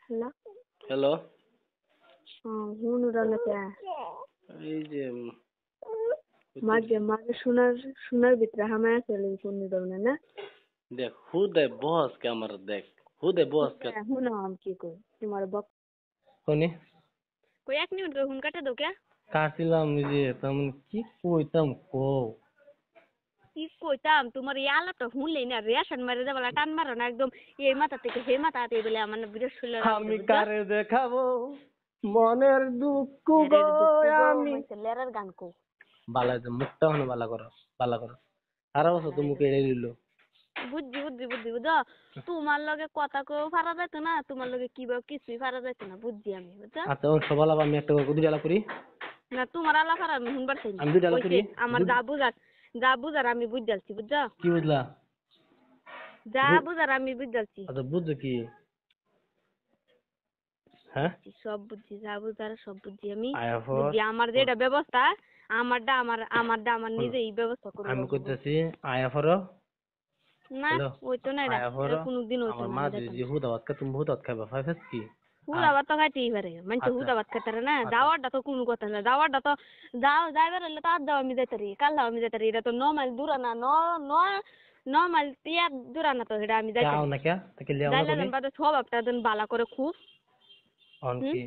Hello. Hello. হুনুরা না কে এই যে মাঝে শোনার ভিতরে হামায় চলে হুনুরা না দেখ হুদয় বস কে আমার দেখ হুদয় বস কে হুনা আম কি কই তোমার বক কোনি কই 1 মিনিট করে হুন কাটে দাও কে কাটছিলাম যে তেমন কি কইতাম কো কি কইতাম তোমার এই আলাটা হুনলেই না রেশন মারে দেবলা টান মারো না একদম এই মাথা থেকে সেই মাথাতে বলে আমার বিরস শুলে আমি কারে দেখাবো মনের দুঃখ গো আমি লেরার গান কো বালা যে মুখটা হনো বালা করো সারা বছর তো মুখে এড়ে দিল বুঝছি বুঝো তোমার লগে কথা কেউ ফারা যাইতো না তোমার লগে কি কিছুই ফারা যাইতো না বুঝছি আমি বুঝছো আচ্ছা ওর সবাই আমি একটা দুইটা আলাপ করি না তোমার আলা ফারা আমি শুনবার চাই আমি দুইটা আলাপ করি আমার যা বুঝার আমি বুঝালছি বুঝছো কি বুঝলা যা বুঝার আমি বুঝালছি আচ্ছা বুঝছো কি হ্যাঁ সব বুঝছি যা বুঝার সব বুঝছি আমি আয়াফর বুঝছি আমার যেটা ব্যবস্থা আমারটা আমার নিজেই ব্যবস্থা করে আমি লব কইতাছি আয়াফর না ওই তো না আয়াফর এটা কোনোদিন হইতো আমার না মা আমি যদি দেখতাম যে হুদা ভাত তুমি হুদা ভাত খাইবা ফাইফেস কি হুদা ভাত তো খাইতেই পারে মানুষ হুদা ভাত খাইতারে না যাওয়ারটা তো কোনো কথা না যাওয়ারটা তো যাইবার হলে তো আর দাও আমি যাইতারি কাল দাও আমি যাইতারি এটা তো 9 মাইল দূর না 9 মাইল তিয়া দূর না তো এটা আমি যাও যাইতারি না কে তাকে লিয়াও না যাইলে কোনি বাদে স্বভাবটা দেন বালা করে খুব অন কি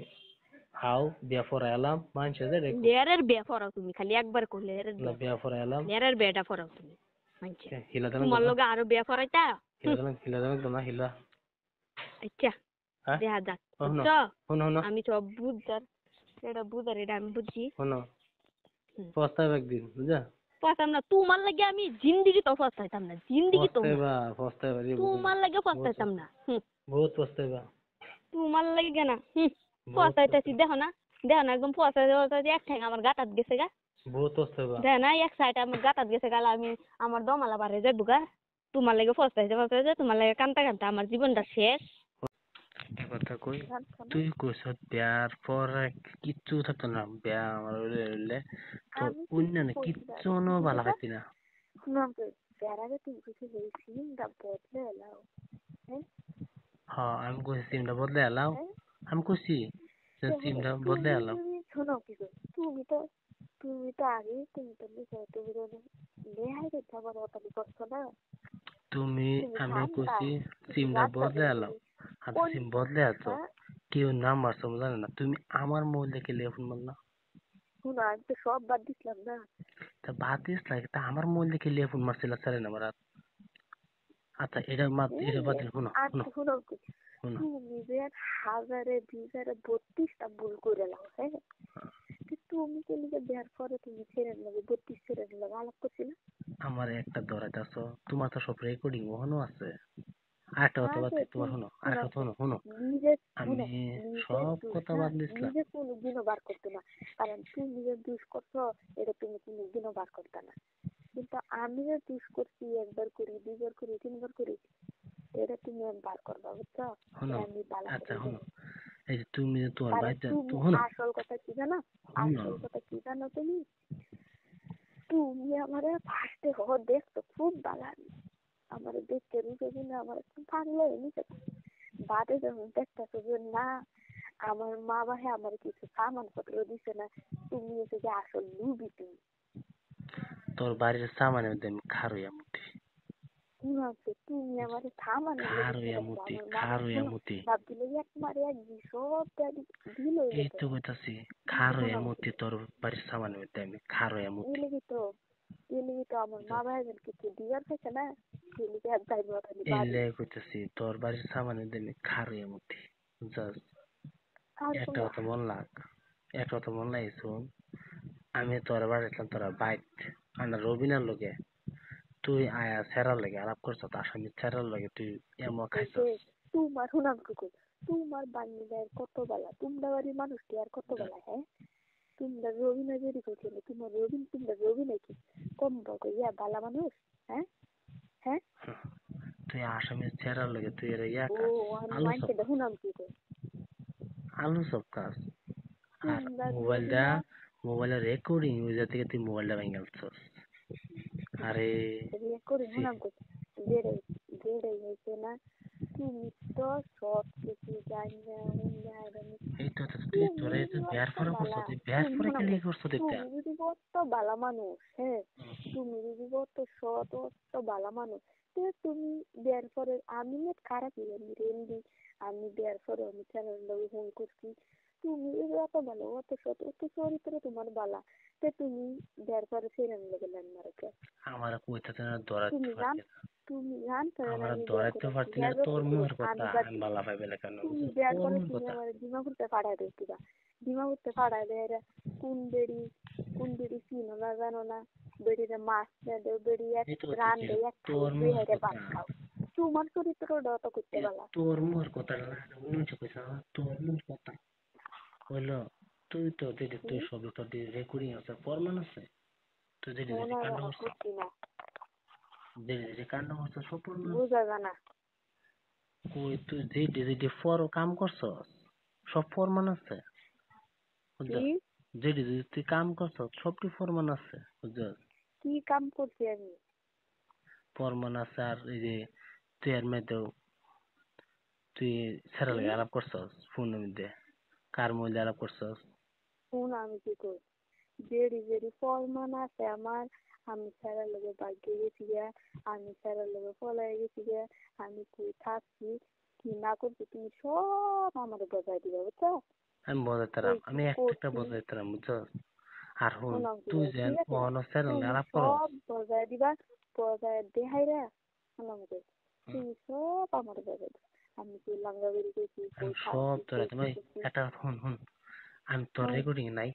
হাউ বিয়া ফর এলাম মানছে যে দেখো লেয়ারের বে ফরাও তুমি খালি একবার কো লেয়ারের না বিয়া ফর এলাম লেয়ারের বেটা ফরাও তুমি মানছে হিলা দেন তোমার লগে আরো বে ফরাইতা হিলা দেন তো না হিলা আচ্ছা হ্যাঁ দেখা যাক হনো বুঝছো হনো হনো আমি সব বুঝার এটা আমি বুঝছি হনো পস্তাবে একদিন বুঝা পয়সাম না তোমার লাগে আমি জিন্দিগি তো ফসাইতাম না জিন্দিগি তো না পস্তাইবা রে তোমার লাগে ফসাইতাম না বহুত পস্তাইবা তোমার লাগে না ফসাইতাছি দেখো না একদম ফসাইতে এক ঠ্যাং আমার গাটাত গেছে গা বহুত পস্তাইবা দেখো না এক সাইড আমার গাটাত গেছে গালা আমি আমার দমালা বাড়ে যাইব গা তোমার লাগে ফসাইতে তোমার লাগে কান্তা কান্তা আমার জীবনটা শেষ কথা কই তুই কইছ বিয়ার পর কিচ্ছু থাকতো না বিয়া আমার হইলে তো অন্য কিচ্ছু ভালো খাইতি না বিয়ার আগে তুমি কিছু বলছিস বদলে এলাও হ্যাঁ আমি কইছি সিমটা বদলে এলাও আমি কইছি সিমটা বদলে এলাও শোনো কি কই তুমি তো আগে তুমি তো লেহাই দেখতে আমার ওটালি করছো না তুমি আমি কইছি সিমটা বদলে এলাও আর সিম বদলে আছো কেউ নাম্বার সব জানে না তুমি আমার মোবাইল দেখে লিয়ে ফোন মারলা শোনো আমি তো সব বাদ দিছিলাম না তা বাদ দিস লাগে তা আমার মোবাইল দেখে লিয়ে ফোন মারছিল স্যার নাম্বার আচ্ছা এটা বাদ দিন শুনো শুনো তুমি যে হাজারে 32টা ভুল করে নাও হ্যাঁ তুমি কে লিখে দেওয়ার পরে তুমি ছেড়ে নেবে 32 ছেড়ে নেবে আলাপ করছিলে আমার একটা ধরাইতেছো তোমার তো সব রেকর্ডিং ওখানে আছে আরেকটা কথা বাদ তোমার শোনো আরেকটা কথা শোনো আমি সব কথা বাদ দিছিলাম নিজে কোনোদিনও বার করতে না কারণ তুমি নিজে দুষ করছো এটা তুমি কোনোদিনও বার করতে না কিন্তু আমি যে দুষ করছি একবার করি দুইবার করি তিনবার করি এটা তুমি বার করবা বুঝছো আমি আচ্ছা শোনো এই যে তুমি তোমার বাড়িতে আসল কথা কি জানো তুমি আমারে ফার্স্টে দেখছো খুব ভালো আমার দেখতে রুখে দিলে আমার খুব ভালো লাগে নিতে বাদে যখন দেখতেছো যে না আমার মা বাহে আমার কিছু সামান পত্র দিছে না তুমি এসে যে আসল লুবি তুমি তোর বাড়ির সামানের মধ্যে আমি খারইয়া মুতি তুমি আমার থামান খারইয়া মুতি ভাবছিলে একবারে সব দিল এই তো কইতাছি খারইয়া মুতি তোর বাড়ির সামানের মধ্যে আমি খারইয়া মুতি এলিগি তো আমার মা ভাই কিছু দিবার পাইছে না এলিগি আর যাইব এলে কইতাছি তোর বাড়ির সামানের মধ্যে আমি খারইয়া মুতি জাস্ট একটা কথা মন লাগ শুন আমি তোর বাড়িতে তোরা বাইক আনা রবিনার লগে তুই আয়া সেরার লাগে আলাপ করছ তো আসামি সেরার লাগে তুই এমন খাইছ তোমার হুনাম কুকুর তোমার বাঙিদার কত বেলা তোমরা বাড়ির মানুষটি আর কত বেলা হ্যাঁ তোমরা রবিনা যদি করছিল তোমরা রবি নাকি কম বক ইয়া বালা মানুষ হ্যাঁ হ্যাঁ তুই আসামি সেরার লাগে তুই এর ইয়া হুনাম কুকুর আলু সব কাজ আর মোবাইলের রেকর্ডিং ওই থেকে তুই মোবাইলটা ভেঙে ফেলছস আরে রেকর্ডিং হুনাম কুকুর যেটাই হয়েছে না তুমি তো সব কিছু জানি না এই তো তুই তোরে তো বিয়ার পরে করছো, তুই বিয়ার পরে কে লিয়ে করছো দেখতে? তুমি যদি কত ভালো মানুষ, হ্যাঁ তুমি যদি কত সৎ কত ভালো মানুষ, তুমি বিয়ার পরে আমি না খারাপ আমি রেন্দি, আমি বিয়ার পরে আমি চ্যানেল লোক ফোন করছি, তুমি অত ভালো অত সৎ অত চরিত্র তোমার বালা, তুমি বিয়ার পরে চ্যানেল লোক লাইন মারো। আমার কইতে না ধরাতে তুমি পারছি না, তুমি জানতো না আমার আমি বিয়ার ধরাতে করে পারছি না বিয়ার তোর মুখের কথা, আমি আমি বালা পাইবে না কেন? তুমি বিয়ার তোর করে মুখের তুমি কথা আমার দিমা করতে পাঠাই দিবা, দিমা করতে পাঠাই দেয় কোন বেড়ি চিনো না জানো না, বেড়িরে মাছ না দেও, বেড়ি এক এই তো রান ঠিক দেয় এক খাও তোর দুই মুখের হাইরে কথা, ভাত খাও, তোমার চরিত্রটা অত করতে পারলা। তোর মুখের কথা না উনিশ কইছা, তোর মুখের কথা হইলো তুই তো দিদি, তুই সবই তোর দিদি রেকর্ডিং আছে, প্রমাণ আছে, তুই দিদি দিদি কাণ্ড করছ, করছি না দিদি দিদি কাণ্ড করছ সব প্রমাণ আছে। বুঝা জানা কই তুই দিদি দিদি ফর কাম করছ সব প্রমাণ আছে, বুঝছ? কি দিদি দিদি তুই কাম করছ সবটি প্রমাণ আছে, বুঝছ? কি কাম করছি আমি? প্রমাণ আছে। আর এই যে তুই এর মধ্যেও তুই ছেড়ে লাগে আলাপ করছস ফোনের মধ্যে, কার মধ্যে আলাপ করছস? শুন আমি কি করি, বেড়ি ফলমান আছে আমার, আমি স্যারের লগে বাইকে গেছি গিয়া, আমি স্যারের লগে পলাই গেছি গিয়া, আমি কই থাকছি কি না করছি তুমি সব আমার বজায় দিবা বুঝছো। আমি বোঝাইতাম, আমি একটা বোঝাইতাম, বুঝছস? আর হুন তুই যেন ঠিক আছে অন্য ছেড়ে তুমি আলাপ করস, সব বজায় দিবা, বজায় দেহাইরা আমাকে তুমি সব আমার বজায় দিবা, আমি কি লাঙ্গা বেরি গেছি আমি কই সব থাকছি তোরা তুমি একটা হুন হুন, আমি তোর রেকর্ডিং নাই,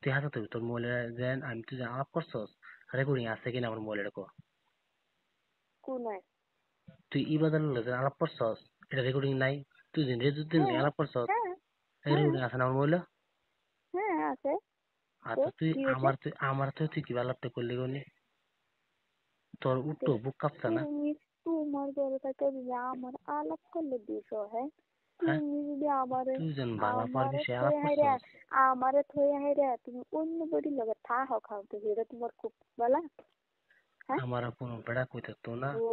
তুই হাতে তুই তোর মোবাইলে যেন আমি তুই যেন আলাপ করছস রেকর্ডিং আছে কিনা আমার মোবাইলে কো। কোনায় তুই ইবাদার লগে আলাপ করছস এটা রেকর্ডিং নাই, তুই যেন রেজুদ্দিন হ্যাঁ আলাপ করছস হ্যাঁ হ্যাঁ রেকর্ডিং আছে না আমার মোবাইলে? হ্যাঁ আছে তো আচ্ছা তুই কি হয়েছে? তুই কি আলাপটা করলি গনি? তোর উঠতো বুক কাঁপছে না? তুমি তোমার গলাটাকে যদি আমার আলাপ করলে দিছ, হ্যাঁ হ্যাঁ তুমি যদি তুই যেন বালা পারবি সে আলাপ করছস। আমারে থই হাইরা তুমি অন্য বড়ি লগে থাও খাও তো এটা তোমার খুব বলা, হ্যাঁ আমার কোনো বেড়া কইতে তো না, ও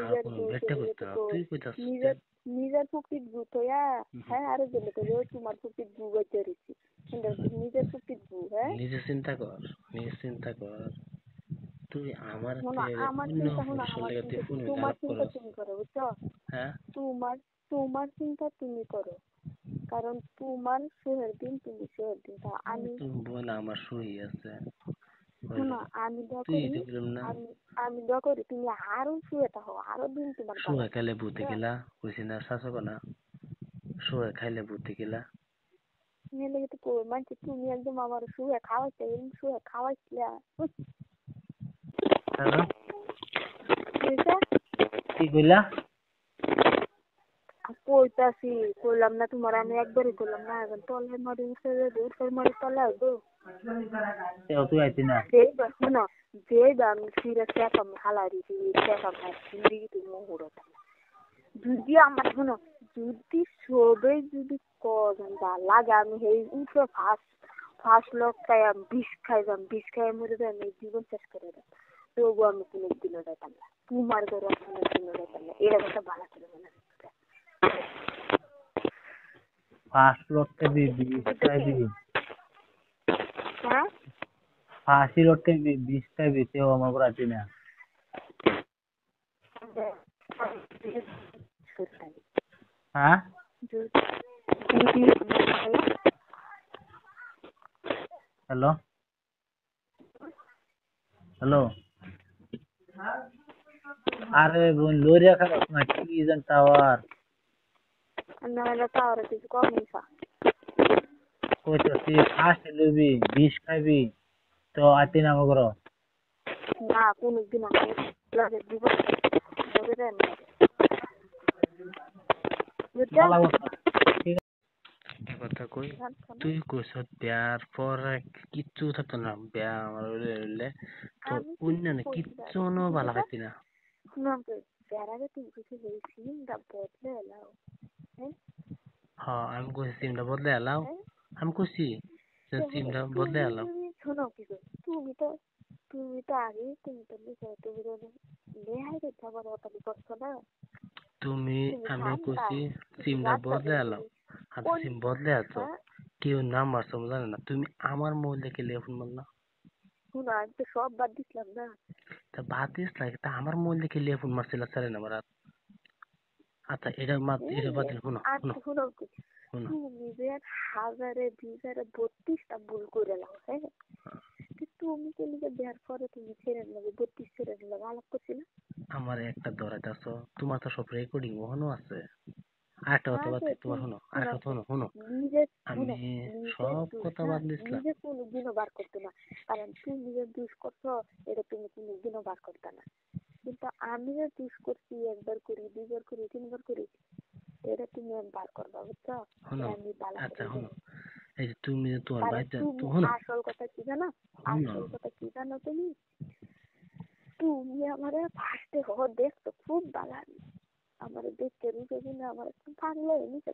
আর নিজের কোনো বউকে বেটে লগে কইতে না, তো তুই কইতাস নিজের নিজের পুকিট গু থইয়া, হ্যাঁ আরো গেলে তো তোমার পুকিট গু গইতে রইছি, কিন্তু নিজের পুকিট গু, হ্যাঁ নিজে চিন্তা কর, নিজে চিন্তা কর, তুই আমার শোনো তুই আমার অন্য চিন্তা, শোনো পুরুষের আমার লেগে তুই চিন্তা ফোন তোমার আলাপ চিন্তা করস। তুমি করো বুঝছো, হ্যাঁ তোমার তোমার চিন্তা তুমি করো, কারণ তোমার সুহের দিন তুমি সুহের দিন তা আমি তুই বোন আমার সই আছে শোনো হইলো, আমি দোয়া তুই করি, দেখলাম না আমি আমি দোয়া করি তুমি আরো শুয়ে থাকো, আরো দিন তোমার ভালো শুয়ে খাইলে বুদ্ধি গেলা, কইছি না শাসক না, শুয়ে খাইলে বুদ্ধি গেলা। মেলে তো কই মানছি তুমি একদম আমার শুয়ে খাওয়াইতে শুয়ে খাওয়াইছিলা হ্যালো বুঝছা। কি কইলা? কইতাছি কইলাম না তোমার, আমি একবারই কইলাম না, এখন তলে মারি দূর মারি তলে আসবো তুই আইতি না? শোনো যে আমি ফিরে শেখাম হালারি শেখাম জিন্দিগি তুমি মুহূর্ত যদি আমার শোনো যদি সবে যদি কজন যা লাগে আমি সেই উঠে ফার্স্ট লোক খাই আমি বিষ খাই মরে যাই, আমি জীবন শেষ করে দেব, তবু আমি কোনো দিনও যেতাম না তোমার ঘরে কোনো দিনও যেতাম না, এরকম একটা ভালো ছিল মনে হচ্ছে। ফার্স্ট লোকটা দিবি, হ্যাঁ ফাঁসি লোকটা 20টা দিতেও আমার উপর আছি না। হ্যাঁ হ্যালো হ্যালো, আরে বোন লরিয়া খারাপ না কি জান টাওয়ার নাহলে তার কিছু কমই কইতাছি ফাঁসি লবি 20 খাবি তো আতি না আমার ঘর। না কোনোদিন আমি জীবন করে দেন ভালো কথা, ঠিক আছে কথা কই, তুই কইছ বিয়ার পরে কিচ্ছু থাকতো না, বিয়া আমার হইলে তো অন্য কিচ্ছু ভালো খাইতি না। বেড়াবে তুমি কিছু বলছি না বদলে এলাও, হ্যাঁ হ্যাঁ আমি কইছি সিমটা বদলে এলাও, আমি কইছি যে সিমটা বদলে এলাও। শোনো কি কর তুমি তো আগে তুমি তো লিখো তুমি তো লেহাই দেখতে আমার ওটালি করছো না, তুমি আমি জানতা কইছি তুমি সিমটা রাস্তা বদলে দিয়ে এলাম। গেলি আর কোন সিম বদলে আছো, হ্যাঁ কেউ নাম্বার সব জানে না, তুমি আমার মোবাইল দেখে ফোন মারলা। শুনো আমি তো সব বাদ দিছিলাম না। তা বাদ দিস লাগে, তা আমার মোবাইল দেখে ফোন মারছিল স্যার নাম্বার। আচ্ছা এটা বাদ দিন, শুনো আর শুনো তো শুনো শুনো। তুমি যে হাজারে 2032টা ভুল করে নাও হ্যাঁ তুমি কে লিগে বিয়ার পরে তুমি ছেড়ে নেবে 32 ছেড়ে নিলে আলাপ করছিলে আমার একটা ধরাইতাছো, তোমার তো সব রেকর্ডিং ওখানেও আছে। আরেকটা কথা বাদ আগে দিই, তোমার তুমি শোনো, আরেকটা কথা শুনো শোনো শোনো। নিজে শুনো আমি নিজের সব দোষ কথা না বাদ দিছিলাম। নিজে কোনোদিনও বার করতো না কারণ তুমি নিজের দোষ করছো এটা তুমি কোনোদিনও বার করতে না কিন্তু আমি যে দোষ করছি একবার করি দুইবার করি তিনবার করি এটা তুমি বার করবা বুঝছো শোনো, আমি বালা আচ্ছা করে শোনো, জানি এই যে তুমি যে তোমার কারণ বাড়িতে তুমি শোনো আসল কথা কি জানো শোনো। আসল কথা কি জানো তুমি তুমি আমার ফার্স্টে দেখতো খুব ভালো আমার দেখতে রুখে দিলে আমার একটু পাগল হয়ে নিতে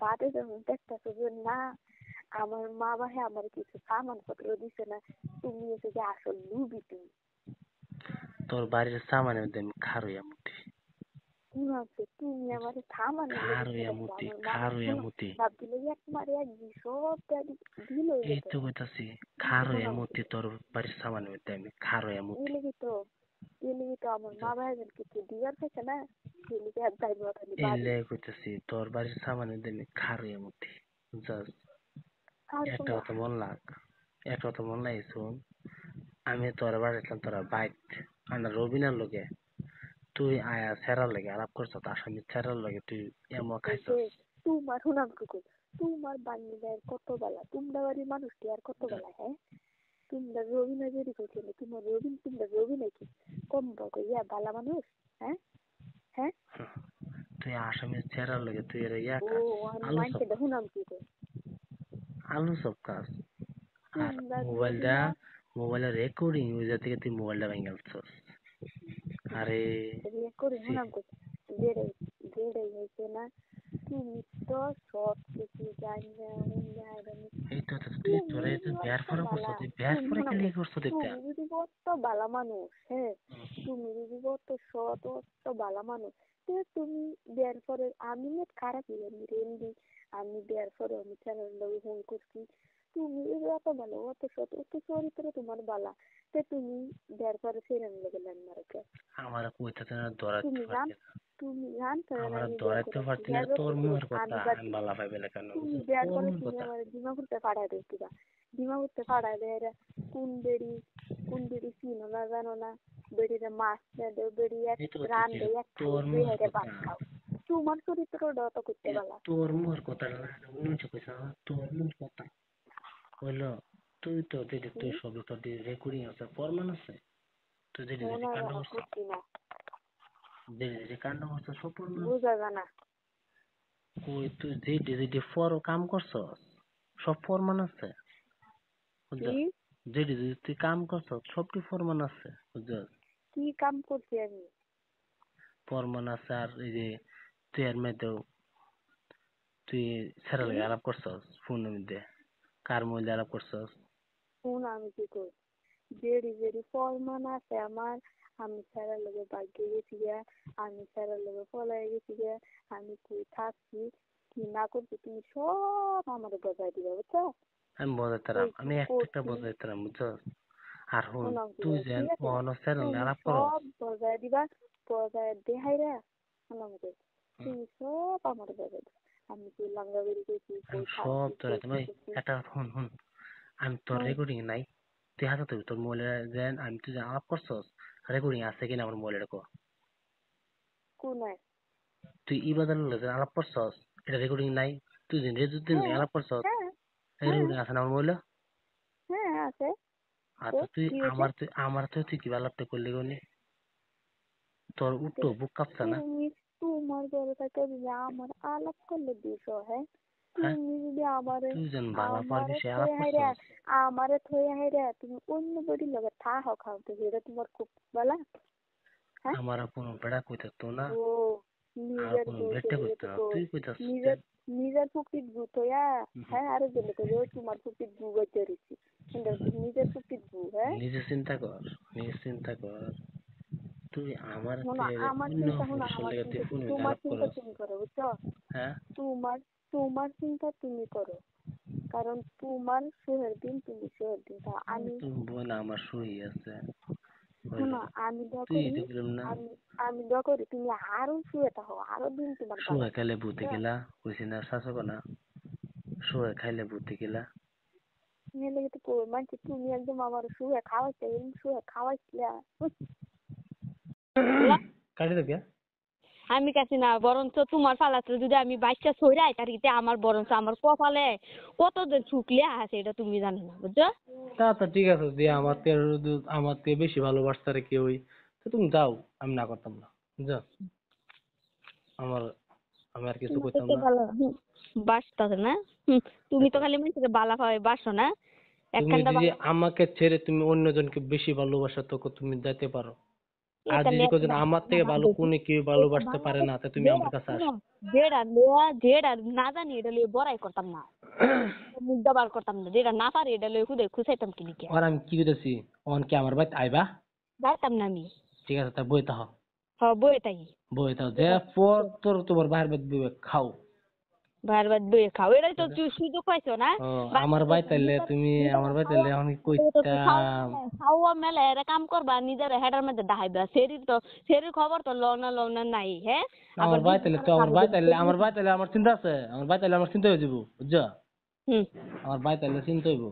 বাদে যখন দেখতেছো যে না আমার মা বাহে আমার কিছু সামান পত্র দিছে না তুমি এসে যে আসল লুবি তুমি তোর বাড়ির সামানের মধ্যে আমি খার হইয়া মুতি। তুমি আছে তুমি আমার সামানের খার লেগে হইয়া ছেড়ে দিবা মুতি, আমার খার মামার হইয়া শুনো মুতি। ভাবছিল একবার এক সব দিল হয়ে এই যেত তো কইতাছি, খার হইয়া শোনো মুতি তোর বাড়ির সামানের মধ্যে আমি খার হইয়া এই মুতি। লেগে তো আমার মা ভাইয়ের কিছু দিবার পাইছে না এই লেগে আর যাইব খালি এই বাড়ি লেগে কইতাছি তোর বাড়ির সামানের মধ্যে আমি খার হইয়া মুতি। জাস্ট আর একটা কোনো কথা মন লাগ, একটা কথা মন লাগে শুন। আমি তোর বাড়িতে তোরা বাইক আনা রবিনার লগে, তুই আয়া সেরার লাগে আলাপ করছ, আসামি সেরার লাগে তুই এমন এই যে খাইছস। তোমার শুনাম কুকুর তোমার বাঙিদার কত বেলা তোমরা বাড়ির মানুষটি আর কত বেলা হ্যাঁ তোমরা রবি দেরি করছিল তোমরা রবি নাকি কম বকো ইয়া বালা মানুষ হ্যাঁ হ্যাঁ তুই আসামি সেরার লাগে তুই এর ইয়া ও খাস, আমি আলু সব মাইকে খাস, শুনাম কি করে আলু সব খাস। আর তোমরা রবি মোবাইলটা, না মোবাইলের রেকর্ডিং ওই যা থেকে তুই মোবাইলটা ভেঙে ফেলছস। আরে রিয়া করে সি, শুনাম করছি বেড়ে বেড়ে হয়েছে না তুমি তো সব কিছু জানি না এইটা তো তুই তুমি তোরে তুই বিয়ার অত পরে করছ, বালা তুই বিয়ার তুমি পরে শোনাম খেলে করছ দেখতা। তুমি যদি অত বালা মানুষ হ্যাঁ তুমি যদি অত সৎ অত বালা মানুষ তুমি বিয়ার পরে আমি না খারাপ আমি রেন্দি আমি বিয়ার পরে আমি চ্যানেল লোক ফোন করছি তুমি অত ভালো অত সৎ অত চরিত্র তোমার বালা তুমি বিয়ার পরে চ্যানেল লোক লাইন মারো আমার কইতাতে না ধরাতে তুমি জান পারতি না, তুমি জানতো না আমার আমি বিয়ার ধরাতে করেছি পারতি না, বিয়ার তোর করতে করো মুখের কথা আমি বাদ আমি দিই বালা পাইবে কেন তুমি বুঝছিস, বিয়ার তোর করে মুখের তুমি কথা। আমার দিমাগুড়তে ফাড়াই দিবা দিমাগুড়তে ফাড়াই দেয় কোন বেড়ি চিনো না জানো না বেড়িরে মাছ না দেও বেড়ি এক এই তো রান ঠিক, দেয় এক খাই তোর দুই মুখের হাইরে কথা, ভাত খাও তোমার চরিত্রটা অত করতে এটা পারলা তোর মুখের কথা না, উনিশ কইছ তোর মুখের কথা হইলো। তুই তো দিদি তুই সবই তোর রেকর্ডিং আছে, প্রমাণ আছে, তুই দিদি দিদি ওনার কাণ্ড আমার করছ, করছি না দিদি দিদি কাণ্ড করছ সব প্রমাণ আছে। বুঝা জানা কই তুই দিদি দিদি ফর কাম করছ, সব প্রমাণ আছে বুঝছ। কি দিদি দিদি তুই কাম করছ সবটি প্রমাণ আছে বুঝছ। কি কাম করছি আমি প্রমাণ আছে, আর এই যে তুই এর মধ্যেও তুই সেরা কি লাগে আলাপ করছস ফোনের মধ্যে, কার মধ্যে আলাপ করছস। শুন আমি কি করি বেড়ি ফলমান আছে আমার আমি স্যারের লগে বাইকে গেছি গিয়া আমি স্যারের লগে পলাই গেছি গিয়া আমি কই থাকছি কি না করছি তুমি সব আমার বজায় দিবা বুঝছো আমি কই বোঝাইতাম, কি আমি একটা একটা করছি বোঝাইতাম বুঝছস। আর হুন, শোনাম কি তুই যেন ঠিক আছে অন্য সেরা তুমি আলাপ করস। সব বজায় দিবা বজায় দেহাইরা শোনাম কি তুমি সব আমার বজায় দিবা আমি কই লাঙ্গা বেরি গেছি আমি কই সব থাকছি তোরা কই কি ভাই, করছি একটা কথা শুন শুন, আমি তোর রেকর্ডিং নাই, তুই হাতে তুই তোর মোবাইলে যেন আমি তুই যে আলাপ করছস রেকর্ডিং আছে কিনা আমার মোবাইলে কো। কোনায় তুই ইবাদার লগে আলাপ করছস, এটা রেকর্ডিং নাই। তুই যে রেজুদ্দিন লগে হ্যাঁ আলাপ করছস, হ্যাঁ এই হ্যাঁ রেকর্ডিং আছে না আমার মোবাইলে। হ্যাঁ আছে তো আচ্ছা তুই কি হয়েছে তুই কি আলাপটা করলি গনি, তোর উঠতো বুক কাঁপছে না। তুমি তোমার ঘরে থাকতে যদি আমার আলাপ করলে দিছ হ্যাঁ হ্যাঁ, তুমি যদি আমারে তুই যেন বালা পার আমারে বিষয়ে থই আলাপ হাইরা করছস। আমারে থই হাইরা তুমি অন্য বড়ির লগে খাও তো সেটা তোমার খুব বলা হ্যাঁ আমার কোনো বেড়া কইতে তো না, ও আর নিজের কোনো বউ বেটে চলে কইতে গেছে না, কই তুই কইতাছিস যে নিজের নিজের পুকুরির গু তোয়া হ্যাঁ আরো গেলে কই ও তোমার পুকুরির গু গইতে রইছি কিন্তু নিজের পুকুরির গু হ্যাঁ নিজে চিন্তা কর, নিজে চিন্তা কর। তুই আমার শোনো আমার অন্য চিন্তা, শোনো পুরুষের আমার লেগে তুই চিন্তা, ফোন তোমার আলাপ চিন্তা করস। তুমি করো বুঝছো, হ্যাঁ তোমার তোমার চিন্তা তুমি করো, কারণ তোমার সুখের দিন তুমি সুখের দিন তা আমি। তুই বোন আমার সই আছে শোনো হইলো, আমি দোয়া তুই করি, দেখলাম না আমি আমি দোয়া করি তুমি আরো শুয়ে থাকো, আরো দিন তোমার ভালো শুয়ে খাইলে ভূতে বুঝছো। গেলা কইছি না শাসক না, শুয়ে খাইলে ভূতে গেলা। মেলে তো কই মানছি তুমি একদম আমার শুয়ে খাওয়াইতে, শুয়ে খাওয়াইছিলা। কাটি দেব আমি কাছি না, বরঞ্চ তোমার ফালাতে যদি আমি বাচ্চা ছড়াই তার ইতে আমার বরঞ্চ আমার কপালে কতদিন শুকলে আছে এটা তুমি জানো না বুঝছো। তা তো ঠিক আছে, যে আমার থেকে বেশি ভালোবাসতে রে কেউই, তো তুমি যাও, আমি না করতাম না বুঝছো। আমার আমি আর কিছু তোমার কইতাম তো না। ভালো বাসতাছে না। তুমি তো খালি মানুষকে বালা পাবে বাসো না। তুমি একখানটা যদি আমাকে ছেড়ে তুমি অন্যজনকে বেশি ভালোবাসো তো তুমি যাইতে পারো। আর এটা যদি নেট কোনদিন আমার থেকে ভালো কোনো কেউ এটা ভালোবাসতে ভালো পারে না তা তুমি যেটা আমার কাছে শুনো, আসো। যেটা না জানি এটা লিয়ে বড়াই করতাম না, মুখ দাবার করতাম না, যেটা না পারি এটা লিয়ে খুদে খুঁচাইতাম কি লিখে আর আমি কি কইতেছি, অন কি আমার বাড়িতে আইবা? যাইতাম না আমি। ঠিক আছে, তা বইতে হও, বই তাই বইতে হও, যে পর তোর তোমার বাহির বাদ বইবে খাও। বারবার বই খাও, এটাই তো তুই সুযোগ পাইছো না। ও আমার বাড়িতে আইলে তুমি, আমার বাড়িতে আইলে এখন কি কইতাম। খাওয়া মেলা এরা কাম করবা নিজের হেডার মধ্যে ডাহাইবা, শরীর খবর তো লওনা নাই হ্যাঁ। আমার আবার বাড়িতে আইলে তো আমার বাড়িতে আইলে আমার চিন্তা আছে, আমার বাড়িতে আইলে আমার চিন্তা হয়ে যাবো বুঝছো। হুম আমার বাড়িতে আইলে চিন্তা হইব।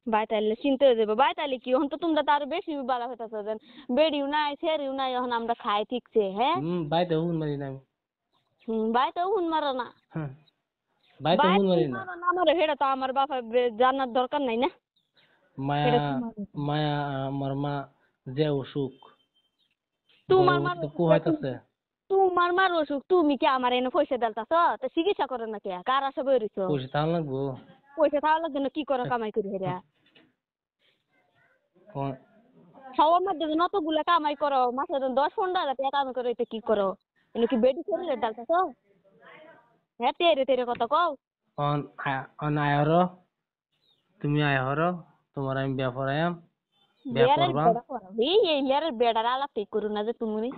বাইতাইলে চিনতে হয়ে যাবে, বাইতাইলে কি এখন তো তোমরা তো আরো বেশি বালা হইতাছো যেন বেড়িও নাই সেরিও নাই এখন আমরা খাই ঠিকছে হ্যাঁ। বাড়িতে হুন মারি না আমি। বাইতেও হুন মারো না, হ্যাঁ, বাড়িতে হুন বাইরে মারি হুন না। মারো না মারো সেটা তো আমার বাপা জানার দরকার নাই না। মায়া সেটা তোমার মায়া আমার মা যে অসুখ, তোমার মার গর্ভবতী অসুখ কুহাইতাছে। তোমার মার অসুখ তুমি কি আমার এনে পয়সা দেলতাছ তো চিকিৎসা করো না কে কার আশা বেরিয়েছ। পয়সা তাহলে লাগবো। পয়সা থাকার জন্য কি করো কামাই করি হেরা কোন- সবার মধ্যে যদি অতগুলা কামাই করো মাসে 10-15 হাজার টাকা কামাই করো এটা কি করো, এনে কি বেডি শরীরে ডালতাছ হ্যাঁ তেরে তেরে কথা কও। অন আয়র, তুমি আয়র, তোমার আমি বিয়া পড়াইয়াম, বিয়া লেয়ারের করবাম। বেড়া করো এই লেয়ারের বেড়ার আলাপটাই করো না যে তুমি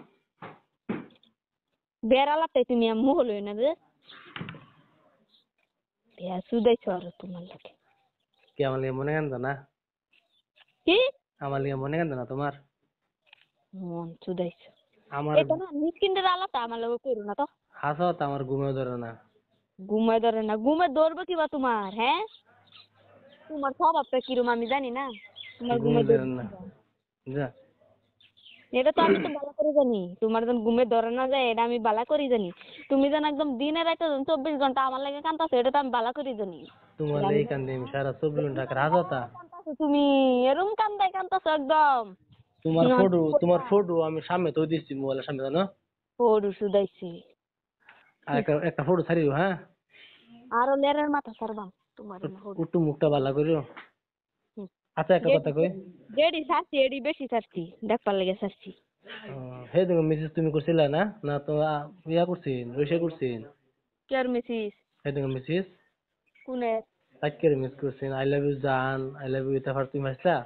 বেড়া আলাপটাই তুমি মুহ লই না যে বিয়া সুদাইছো আর তোমার লাগে কি আমার লিগে মনে কান্দ না? কি আমার লিগে মনে কান্দ না তোমার? মন সুদাইছো আমার এটা না মিসকিনদের আলাপটা আমার লগে করো না তো। হাসত আমার ঘুমেও ধরে না। ঘুমায় ধরে না, ঘুমে ধরবে কিবা তোমার হ্যাঁ, তোমার স্বভাবটা কিরম আমি জানি না, তোমার ঘুমে ঘুমে ধরে না যা। এটা তো আমি তো ভালো করে জানি তোমার যখন ঘুমে ধরে না যায় এটা আমি ভালো করে জানি। তুমি যেন একদম দিনে রাতে 24 ঘন্টা আমার লাগে কান্দাছো এটা তো আমি ভালো করে জানি। তোমার লেগে কান্দি আমি সারা 24 ঘন্টা হাসতা। তুমি এরম কান্দাছো একদম তোমার ফটো আমি সামনে তো দিচ্ছি মোবাইলের সামনে জানো। ওরু সুদাইছি আর একটা ফটো ছাড়িও হ্যাঁ। আরো লেরের মাথা সারবাম তোমার একটু মুখটা ভালো করিও। আচ্ছা একটা কথা কই, যেডি সারছি এডি বেশি সারছি দেখবার লাগে সারছি। হে তুমি মেসেজ তুমি করছিলা না? না তো ইয়া করছিন, রইসা করছিন। কেয়ার মিছিস হে তুমি মেসেজ কোনে আজকের মিস করছিন, আই লাভ ইউ জান, আই লাভ ইউ তারপর তুমি আসলা।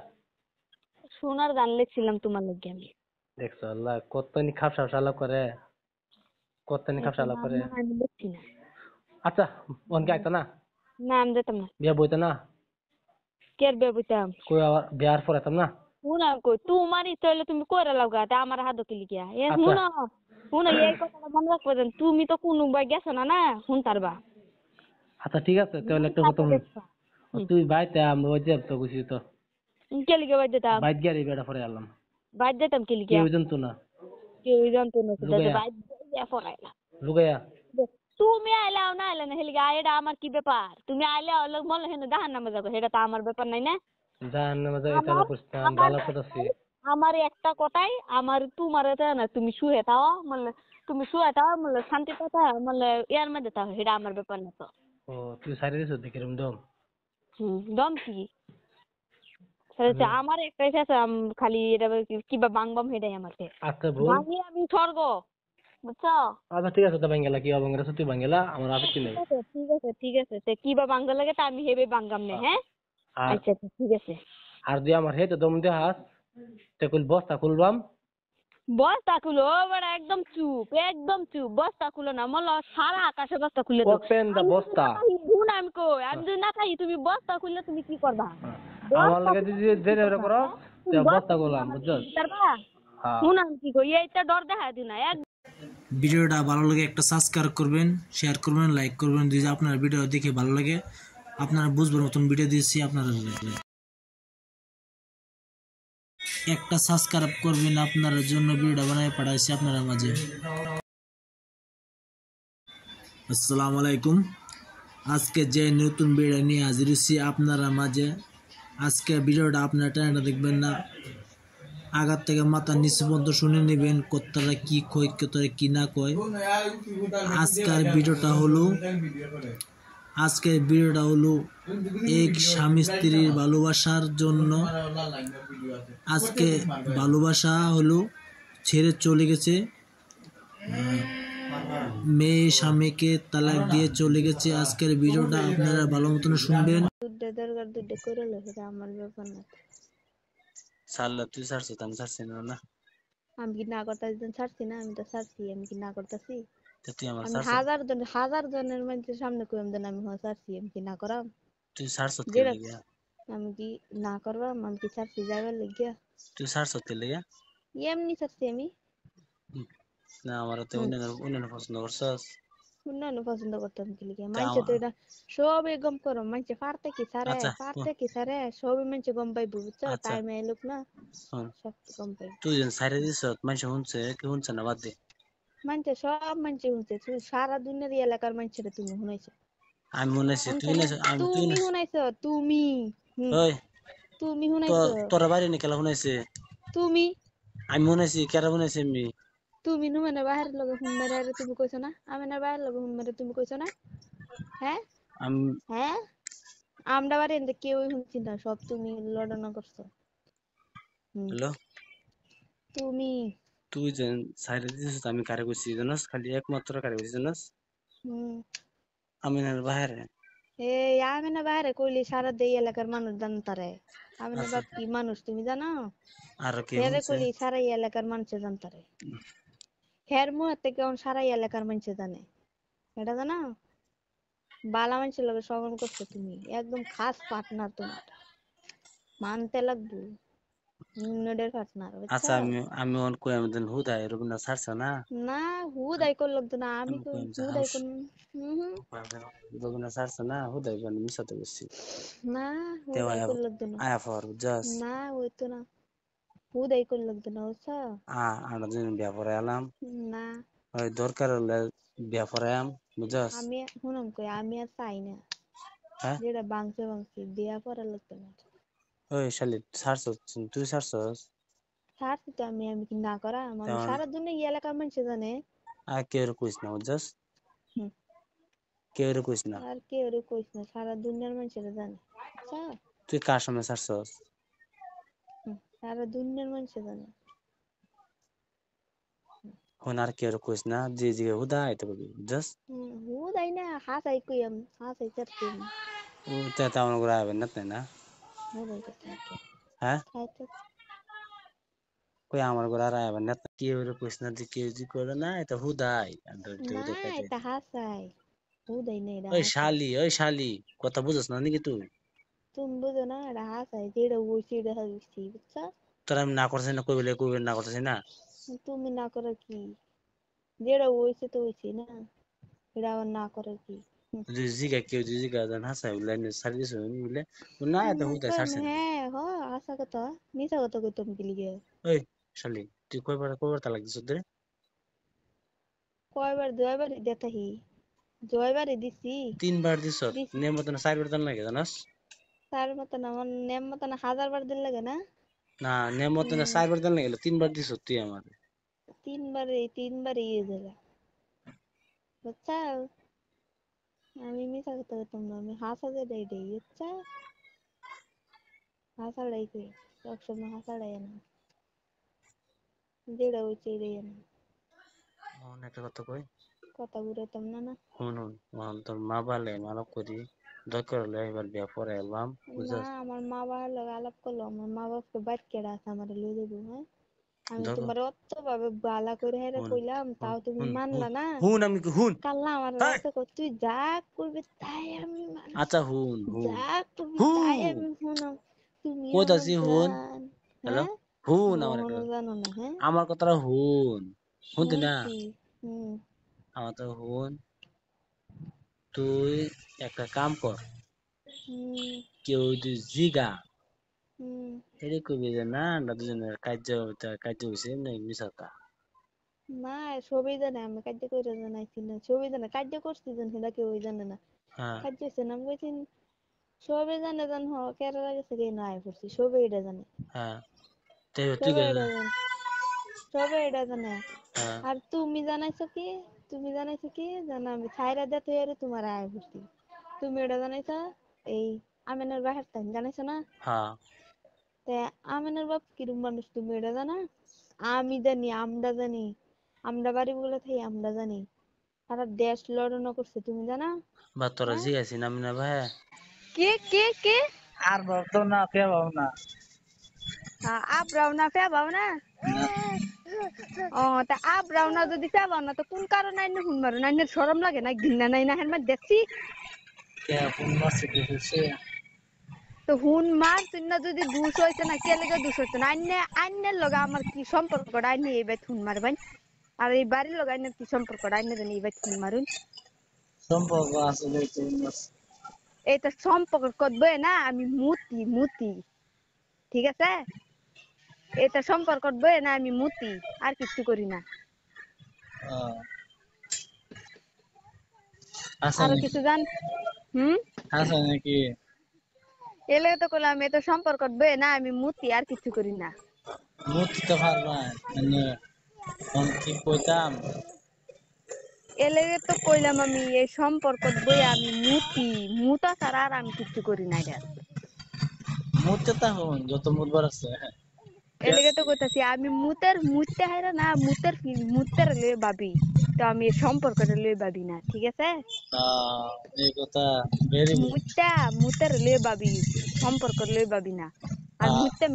সোনার গান লিখছিলাম তোমার লাগে আমি। দেখছো আল্লাহ কতনি খাপসা শালা করে, কতনি খাপসা শালা করে। আমি লিখছি না, আচ্ছা অনকে আইতা না, না আমি যেতাম না। বিয়া বইতা না, কেয়ার বেবুতাম কই আবার বিয়ার পর আইতাম না। শুনা কই তোমার ইচ্ছা হইলে তুমি কইরা লাগা তা আমার হাত কি লিখিয়া এ আচ্ছা শুনো শুনো এই কথাটা মনে রাখবে যেন তুমি তো কোনো বাই গেছো না না শুনতারবা। আচ্ছা ঠিক আছে তাহলে একটা কথা শুন, তুই বাইতে আমরা ওই যে তো বুঝি তো কে লিখে বাদ দিতাম, বাইত গিয়ে বিয়াটা পরে আলাম, বাদ দিতাম কে লিখিয়া কেউ জানতো না। কেউ জানতো না সেটা যে লুগাইয়া বাদ দিয়া পড়াইলা। লুগাইয়া তুমি আইলাও না আইলে না হেলিগা এটা আমার কি ব্যাপার, তুমি আইলে হলো মনে হেন জাহান নামে যাবো সেটা তো আমার ব্যাপার নাই না। জাহান্নামে যাই তাহলে আমার করতাম আমার ভালো করতেছি। আমার একটা কথাই আমার তোমার এটা না তুমি শুয়ে থাও মানে তুমি শুয়ে থাও মানে শান্তি কথা মানে ইয়ার মধ্যে থাও সেটা আমার ব্যাপার না তো। ও তুই সারি দিছ দেখিরম দম। দম কি সেটা আমার একটাই আছে খালি এটা কিবা বাংবাম হেডাই আমার আচ্ছা বোন, ভাঙি আমি স্বর্গ বুঝছো। আচ্ছা ঠিক আছে তো বাঙ্গালা কি বাঙ্গালা তুই বাঙ্গালা আমার আপত্তি নাই। ঠিক আছে তে কিবা বাঙ্গা লাগে তা আমি হেবে বাঙ্গাম নে হ্যাঁ। আর আচ্ছা ঠিক আছে আর তুই আমার হেতে দম দে হাস তে কুল বস্তা খুলবাম, বস্তা খুলো বেটা, একদম চুপ, বস্তা খুলো না মনে সারা আকাশে বস্তা খুলে দাও। ওপেন দা বস্তা। শুন আমি কই, আমি যদি না খাই তুমি বস্তা খুললে তুমি কি করবা? আমার বস্তা লাগে খুললে যদি তুমি কি জেনে করবা, করো হ্যাঁ? তে তুমি বস্তা বস্তা খুললে গোলাম আমার বুঝছস। দিতে পারবা? হ্যাঁ শুন আমি কি কই, এইটা ডর দেখা দিও না। ভিডিওটা ভালো লাগে একটা সাবস্ক্রাইব করবেন, শেয়ার করবেন, লাইক করবেন। যদি আপনার ভিডিও দেখে ভালো লাগে, আপনারা বুঝবার মতন ভিডিও দিয়েছি, আপনারা একটা সাবস্ক্রাইব করবেন, আপনার জন্য ভিডিওটা বানায় পাঠাইছি আপনারা মাঝে। আসসালামু আলাইকুম। আজকে যে নতুন ভিডিও নিয়ে হাজির হয়েছি আপনারা মাঝে। আজকে ভিডিওটা আপনারা টেনে দেখবেন না, আগার থেকে মাথা নিচে পর্যন্ত শুনে নেবেন কতটা কি কয়, কতটা কি না কয়। আজকের ভিডিওটা হলো এক স্বামী স্ত্রীর ভালোবাসার জন্য। আজকে ভালোবাসা হলো ছেড়ে চলে গেছে, মেয়ে স্বামীকে তালাক দিয়ে চলে গেছে। আজকের ভিডিওটা আপনারা ভালো মতন শুনবেন। দুধে করে লো, সেটা আমার ব্যাপার না। সাল্লা তুই ছাড়ছিস আমি ছাড়ছি না। আমি কি না করতে ছাড়ছি না? আমি তো ছাড়ছি। আমি কি না করতেছি? তুই আমার আমি ছাড়ছ, হাজার জনের মানুষের সামনে কইম দেন আমি ছাড়ছি। আমি কি না করাম? তুই ছাড়ছ কে যেটা লিগা, আমি কি না করবাম? আমি কি ছাড়ছি যাইবার লাগিয়া? তুই ছাড়ছ কে লিগা? এমনি ছাড়ছি আমি। না আমার তো হুম, অন্য পছন্দ করছস। অন্যান্য পছন্দ করতাম কি লিগে? তা মানছে তো এটা সবই গম করো। মানছে আচ্ছা পারতে কি সারে সবই মানছে গম পাইবো, বুঝছো? আচ্ছা টাইমে এলুক না, শোন, সব গম পাইবো। তুই যেন সাইরে দিছ মানুষ শুনছে কি শুনছে না বাদ দে। মানছে সব মানছে শুনছে, তুই সারা দুনিয়ার এলাকার মানছে তুমি শুনাইছো। আমি মনে আছি তুই না, আমি তুই তুমি না। শুনাইছো, তুমি। হুম, ওই তুমি তো শুনাইছো। তোর বাড়ি নি খেলা শুনাইছে, তুমি আমি মনে আছি কেরা শুনাইছে আমি। তুমি নুমানে বাহিরের লগে হুন মেরে আরে তুমি কইছো না? আমি না বাহিরের লগে হুন মেরে তুমি কইছো না? হ্যাঁ, আমি হ্যাঁ, আমরা বাড়ি এনতে কেউই শুনছি না, সব তুমি লড়ানো করছো। হুম, হ্যালো, তুমি। তুই যেন সাইরে দিছিস আমি কারে কইছি জানাস, খালি একমাত্র কারে কইছি জানাস, হুম, আমি না বাইরে। এই আমি না বাহিরে কইলি সারা দেই এলাকার মানুষ জানতারে। আমি না আচ্ছা বাপ কি মানুষ তুমি জানো? আর কে হেরে শুনছে? কইলি সারা এলাকার মানুষ জানতারে। হের মুহের থেকে সারা এলাকার মানুষ জানে, এটা জানো? বালা মানুষের লগে শ্রবণ করছো তুমি, একদম খাস পার্টনার তোমার, মানতে লাগবো। নোডের পার্টনার, আচ্ছা বুঝছো? আমি অন কই আমি দেন হুদাই রবিনা ছাড়ছ না। না, হুদাই কর লাগতো না, আমি আমি কই আমি হুদাই কোন। হুম, রবিনা ছাড়ছ না হুদাই বানি মিশাতে বসছি। না, তেও হুদাই কর লাগতো না। আয়া ফর জাস না, হইতো না, হুদাই কর লাগতো না, বুঝছো? আমরা দিন বিয়া পরে এলাম, না, ওই দরকার হলে বিয়া পরে আম বুঝাস। আমি শুনুন কই, আমি আর চাই না। হ্যাঁ যেটা ভাঙছে বিয়া করা লাগতো না। ওই শালি ছাড়ছ, তুই ছাড়ছস ছাড়ছি তো আমি কি না করা? আমি তেমন সারা দুনিয়া এলাকার মানুষ জানে। আর কেউ কইস না বুঝাস, হুম, কেউ কইস না। আর কেউ কইস না, সারা দুনিয়ার মানুষেরা জানে, বুঝছো? তুই কার সামনে ছাড়ছস? হুম, সারা দুনিয়ার মানুষ জানে। হন আর কেউ কইস না, যে জিগে হুদাই তো বলবি বুঝাস। হুদাই না, হাসাই কই আমি, হাসাই চাচ্ছি আমি। ও তে তেমন করে আইবেন না তাই না? হুদাই চাচ্ছি নাকি? হ্যাঁ খাই তো। কই আমার ঘরে আর আইবেন না, কেউ কইস না যে কেউ জি করে না এটা হুদাই আন্ডার না, হুদাই খাইতে। এটা হাসাই। হুদাই না, এটা হাসাই। ওই শালি কথা বুঝছ না নাকি তুই? তুমি বুঝো না, এটা হাসাই, যেটা বলছি এটা হাসছি, বুঝছো? তোর আমি না করছি না, কই বলে কই না করতেছি না। তুমি না করে কি? যেটা হইছে তো হইছে না, এটা আবার না করে কি? যদি জিগা কেউ যদি জিগা জান হাসাই বলে সারি দিছ বলে না এটা হুদাই কইম ছাড়ছেন। হ্যাঁ, হাসা কথা, মিছা কথা কইতাম কি লিগে? ওই শালি তুই কয়বার তালাক দিছ তোরে? কয়বার দুইবারই দেতাহি, জয়বারই দিছি। তিনবার দিছ, দিছি নে মতন চারবার দান লাগে জানাস। তার মতন, আমার নেম মতন 1000 বার দিন লাগে না। না নে মতন হুম, চারবার দান লাগে, তিনবার দিছ তুই আমার। তিনবারই ইয়ে জায়গা, বুঝছা? আমি মিছা কথা কইতাম না, আমি হাসা যেটা এটাই, বুঝছা? হাসাড়াই কই, সবসময় হাসাড়াই না, যেটা হইছে এটাই না। একটা কথা কই, কথা ঘুরাইতাম না না। শুন তোর মা বালে মানব করি, দরকার হলে এবার বিয়া পরে এলাম না, বুঝাস। আমার মা বাবার লগে আলাপ করলো, আমার মা বাপকে বাইর কেডা আছে আমার লই দেবো, হ্যাঁ? আমি ধরো তোমার অত ভাবে বালা করে হেরে হুন কইলাম হুন তাও তুমি হুন হুন মানলা না। হুন আমি হুন কাল্লা আমার হাই রাস্তা কর তুই যা করবি তাই আমি মানব, আচ্ছা হুন হুন যা করবি তাই হুন আমি শুনাম। তুমি আমার কইতাছি হুন জান। হ্যালো হ্যাঁ হুন আমার একটা মোহনও জানো না। হ্যাঁ আমার কথাটা হুন শুনতি না শুনছি। হুম আমার তো হুন তুই একটা কাম কর হুম কেউ যদি জিগা হুম এটা কইবি যে না আমরা দুজনের কার্য হয়েছে এমনি মিশাতা না সবই জানে আমি কার্য করে জানাইছি না, সবই জানে কার্য করছি জান সেটা কেউ জানে না। হ্যাঁ কার্য হচ্ছে না আমি কইছি সবই জানে জান হ কেরালা গেছে কে না আয় পড়ছি সবই এটা জানে। হ্যাঁ তাই তুই সবই এটা জানে, সবই এটা জানে। হ্যাঁ আর তুমি জানাইছো কি, তুমি জানাইছো কি জানো আমি ছাইরা দে তুই আরে তোমার আয় পড়ছি। তুমি এটা জানাইছো এই আমিনের বাহির টাইম জানাইছো না। হ্যাঁ তে আমিনের বাপ কিরম মানুষ তুমি এটা জানা। আমি জানি আমরা জানি, আমরা বাড়ি বলে থাকি আমরা জানি সারা দেশ লড়ানো করছে তুমি জানা। বা তোরা হ্যাঁ জিগাইছি নাম না ভাই কে কে কে আর ভাবতো না কে ভাব না আব্রাও না ফেবাও না। ও তা আব্রাও না যদি ফেবাও না তো কোন কারণে আইনে হুন মারো না শরম লাগে না ঘৃণা নাই না হেন দেখছি। কে কোন মাসে দেখেছে তো হুন মার তুই না যদি দুষ হইতো না কে লেগে দুষ হইতো না আইনে আইনের লগে আমার কি সম্পর্কটা আইনে এই বাইত হুন মারবেন। আর এই বাড়ির লগে আইনের কি সম্পর্কটা আইনে জানি এই বাইত হুন মারুন। সম্পর্ক আসলে কোন মাস এটা সম্পর্ক করবে না আমি মুতি মুতি ঠিক আছে। এটা সম্পর্ক করবে না আমি মুতি আর কিচ্ছু করি না। আছে আরো নাকি কিছু জান। হুম আছে নাকি এলে তো করলাম এটা সম্পর্ক করবে না আমি মুতি আর কিছু করি না। মুক্তি তো পারবা মানে কি কইতাম এলে তো কইলাম আমি এই সম্পর্ক বই আমি মুতি মুতা ছাড়া আর আমি কিছু করি না এটা। মুতে তা হন যত মুদবার আছে এলেগে তো কইতাছি আমি মুতের মুততে হাইরা না মুতের মুতের লয়ে ভাবি তো আমি এই সম্পর্কটা লয়ে ভাবি না ঠিক আছে। এই কথা ভেরি গুড মুতটা মুতের লয়ে ভাবি সম্পর্ক লয়ে ভাবি না। আর মুততে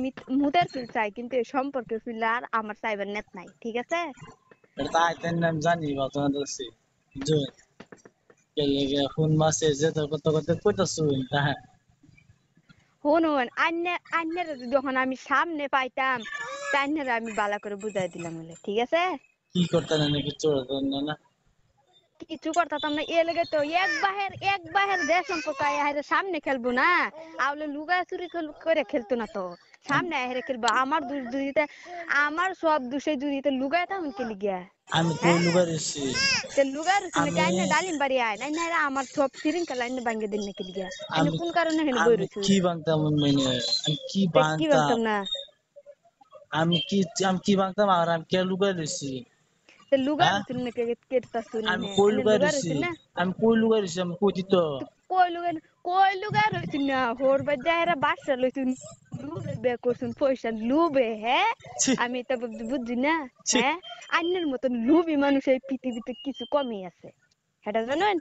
মুতের ফিল চাই কিন্তু এই সম্পর্কের ফিল আর আমার চাইবার নেট নাই ঠিক আছে। এটা তো আইতেন নাম জানি বা তোমার দোষী যে কোন মাসে যে তো কত কত কইতাছ হ্যাঁ শুনুন আন্যের যখন আমি সামনে পাইতাম তাইনের আমি বালা করে বুঝাই দিলাম বলে ঠিক আছে। কি করতে না নাকি চোর না কিছু করতাম না এ লেগে তো এক বাহের দেশ সম্পর্ক আহের সামনে খেলবো না আউলে লুগা চুরি করে খেলতো না তো সামনে আহের খেলবো আমার দুষ দুইতে আমার সব দোষে দুইতে লুগায় তখন খেলি গিয়া। আমি কই হ্যাঁ লুগাই রইছি তে লুগার শুনে কি আমি আইনে ডালিম বাড়ি আয় না না আমার সব সিরিং খেলা আইনে ভাঙ্গে দিন না খেলি গিয়া আইনে আমি কোন কারণে হেনে বই আমি রইছু। কি বাংতাম মানে আমি কি তে কি বাংতাম ভাবতাম না আমি কি বাংতাম আর আমি কে লুগাই রইছি তে লুগার হ্যাঁ রইছু না কেটতাছ তুই আমি নে কই আইনে লুগাই লুগার রইছি রইছু না। আমি কই লুগাই রইছি আমি কইতি তো তো কই লুগার রইছু না হোর বাজা এরা বাসা লইছু লুবে বে করছুন পয়সা লুবে হ্যাঁ। ছি আমি তো বুঝছি না। ছি হ্যাঁ আন্যের মতন লুবি মানুষ এই পৃথিবীতে কিছু কমই আছে সেটা জানেন।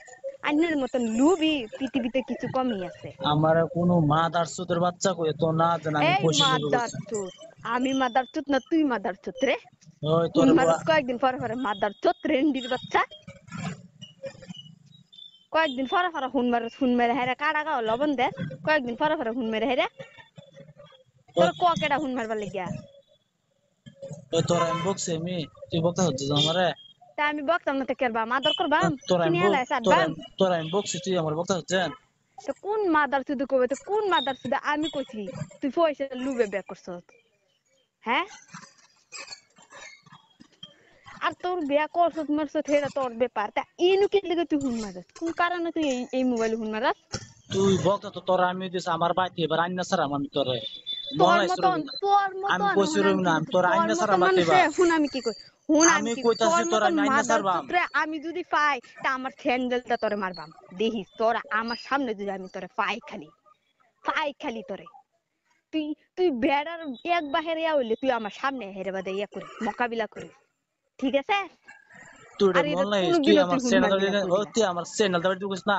আন্যের মতন লুবি পৃথিবীতে কিছু কমই আছে। আমার কোনো মাদার চোদের বাচ্চা কই তো না জান আমি এই পয়সা লুবে মাদার করছি চোদ আমি মাদার চোদ না তুই মাদার চোদ রে। ওই হুন তোর মারাত কয়েকদিন পরে পরে মাদার চোদ রেন্ডির বাচ্চা কয়েকদিন পরে পরে হুন মেরে হেরে কাড়া গাও লবণ দেশ কয়েকদিন পরে পরে হুন মেরে হেরে তোর কেডা হুন মারবার লাগিয়া। ওই তোর আমি বকছি আমি তুই বকতে হচ্ছে আমারে তা আমি বকতাম না তো কেরবাম আদর করবাম তোর আমি কিনে হেলায় তোর সারবাম। আমি তোর আমি বকছি তুই আমার বকতে হচ্ছেন তো কোন মাদার চুদু কবে তো কোন মাদার চুদু আমি কইছি তুই পয়সা লুবে বে করছ। হ্যাঁ আর তোর বিয়া করছ মারছ হেরা তোর ব্যাপার তা ইনু কি লাগে তুই হুন মারাস কোন কারণে তুই এই মোবাইল হুন মারাস। তুই বকতে তো তোর আমি দিস আমার বাড়িতে এবার আইনা সারাম আমি তোরে তোর মনলাই শুরু মতন তোর আমি মতন কইছি হুন আমি রইম না কি আমি তোর তোর আইনা মতন সারাম বাড়তে মানুষে এবার হুন আমি কি কই হুন আমি আমি কি কইতাছি তোর তোর মতন আমি আইনা মাদার সারবাম চুতরে আমি যদি পাই তা আমার স্যান্ডেলটা তোরে মারবাম দেখিস তোর আমার সামনে যদি আমি তোরে পাই খালি তোরে তুই তুই বেড়ার এক বাহিরে হইলে তুই আমার সামনে হেরে বাদে ইয়া করিস মোকাবিলা করিস ঠিক আছে। তুই আর এটা মনলাই তুই কোনোদিনও আমার তুই হুন চ্যানেল মারবি না কইলা। তুই আমার চ্যানেল দাবি তুই কইস না